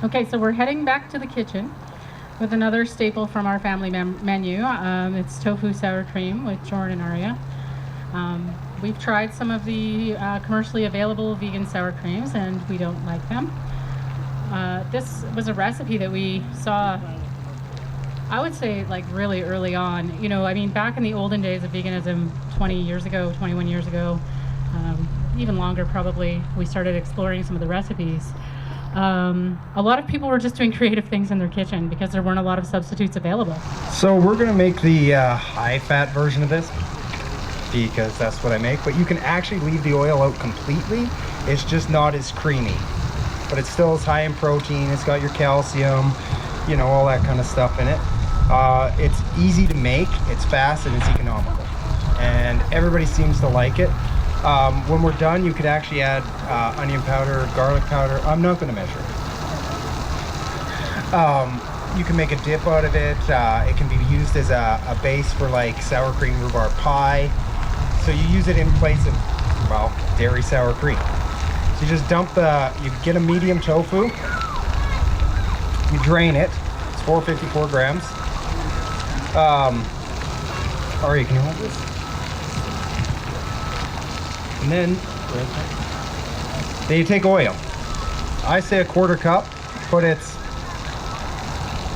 Okay, so we're heading back to the kitchen with another staple from our family menu. It's Tofu Sour Cream with Jorin and Aria. We've tried some of the commercially available vegan sour creams and we don't like them. This was a recipe that we saw, I would say, like really early on. You know, I mean, back in the olden days of veganism, 20 years ago, 21 years ago, even longer probably, we started exploring some of the recipes. A lot of people were just doing creative things in their kitchen because there weren't a lot of substitutes available. So we're gonna make the high-fat version of this because that's what I make, but you can actually leave the oil out completely. It's just not as creamy, but it still is high in protein. It's got your calcium, you know, all that kind of stuff in it. It's easy to make, it's fast, and it's economical, and everybody seems to like it. When we're done, you could actually add onion powder, garlic powder. I'm not going to measure it. You can make a dip out of it. It can be used as a base for like sour cream rhubarb pie. So you use it in place of, well, dairy sour cream. So you just dump you get a medium tofu. You drain it. It's 454 grams. Aria, can you hold this? And then you take oil. I say a quarter cup, but it's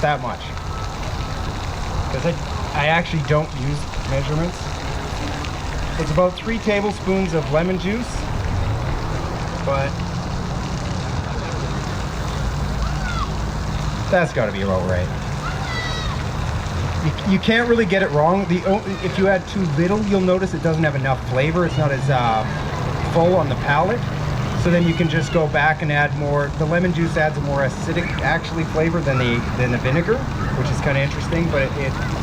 that much. Because I actually don't use measurements. It's about 3 tablespoons of lemon juice, but that's got to be about right. You can't really get it wrong. If you add too little, you'll notice it doesn't have enough flavor. It's not as full on the palate. So then you can just go back and add more. The lemon juice adds a more acidic actually flavor than the vinegar, which is kind of interesting. But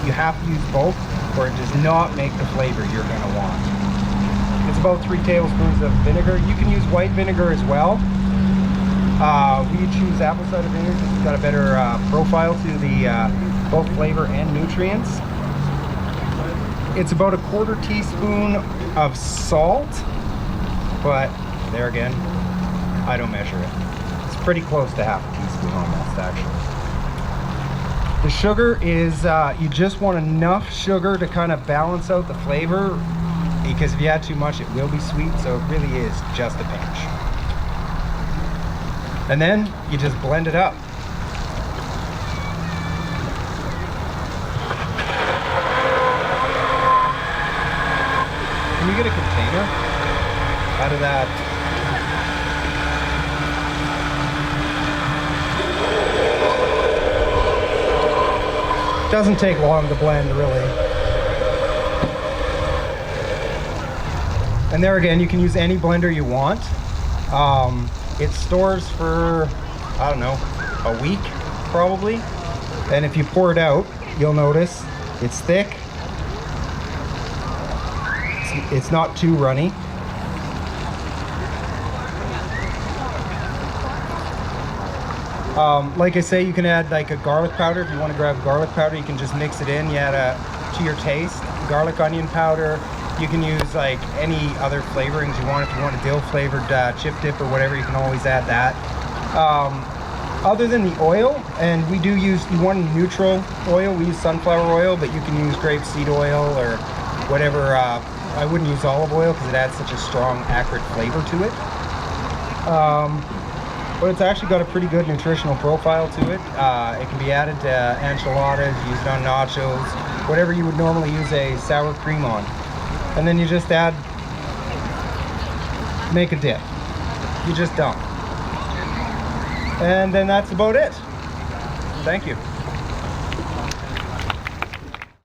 you have to use both, or it does not make the flavor you're going to want. It's about 3 tablespoons of vinegar. You can use white vinegar as well. We choose apple cider vinegar because it's got a better profile to the both flavor and nutrients. It's about a quarter teaspoon of salt, but there again, I don't measure it. It's pretty close to half a teaspoon almost, actually. The sugar is, you just want enough sugar to kind of balance out the flavor, because if you add too much, it will be sweet, so it really is just a pinch. And then you just blend it up. Can you get a container out of that? Doesn't take long to blend, really. And there again, you can use any blender you want. It stores for, I don't know, a week probably. And if you pour it out, you'll notice it's thick. It's not too runny. Like I say, you can add like a garlic powder. If you want to grab garlic powder, you can just mix it in. You add to your taste. Garlic onion powder. You can use like any other flavorings you want. If you want a dill flavored chip dip or whatever, you can always add that. Other than the oil, and we do use, you want a neutral oil, we use sunflower oil, but you can use grapeseed oil or whatever. I wouldn't use olive oil because it adds such a strong, acrid flavor to it. But it's actually got a pretty good nutritional profile to it. It can be added to enchiladas, used on nachos, whatever you would normally use a sour cream on. And then you just make a dip. You just dump. And then that's about it. Thank you.